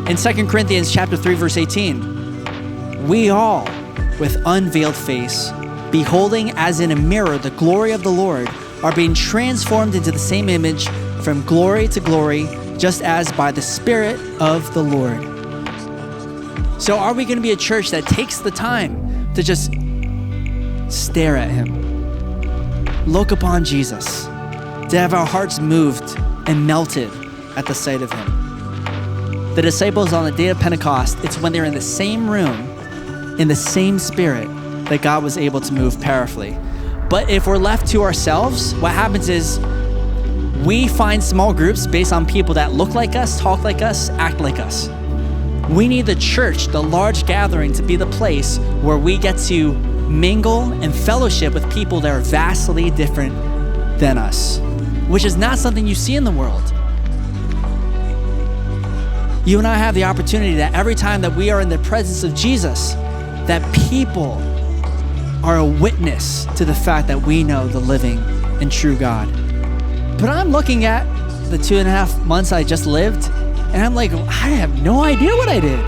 In 2 Corinthians chapter 3, verse 18, we all, with unveiled face, beholding as in a mirror the glory of the Lord, are being transformed into the same image from glory to glory, just as by the Spirit of the Lord. So are we going to be a church that takes the time to just stare at him, look upon Jesus, to have our hearts moved and melted at the sight of him? The disciples on the day of Pentecost, it's when they're in the same room, in the same spirit, that God was able to move powerfully. But if we're left to ourselves, what happens is we find small groups based on people that look like us, talk like us, act like us. We need the church, the large gathering, to be the place where we get to mingle and fellowship with people that are vastly different than us, which is not something you see in the world. You and I have the opportunity that every time that we are in the presence of Jesus, that people are a witness to the fact that we know the living and true God. But I'm looking at the 2.5 months I just lived, and I'm like, I have no idea what I did.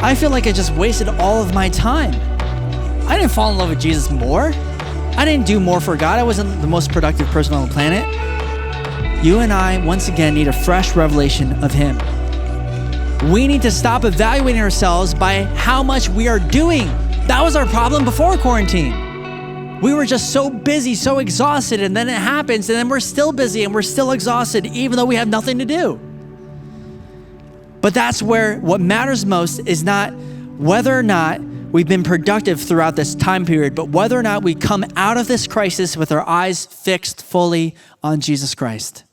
I feel like I just wasted all of my time. I didn't fall in love with Jesus more. I didn't do more for God. I wasn't the most productive person on the planet. You and I, once again, need a fresh revelation of him. We need to stop evaluating ourselves by how much we are doing. That was our problem before quarantine. We were just so busy, so exhausted, and then it happens, and then we're still busy and we're still exhausted, even though we have nothing to do. But that's where what matters most is not whether or not we've been productive throughout this time period, but whether or not we come out of this crisis with our eyes fixed fully on Jesus Christ.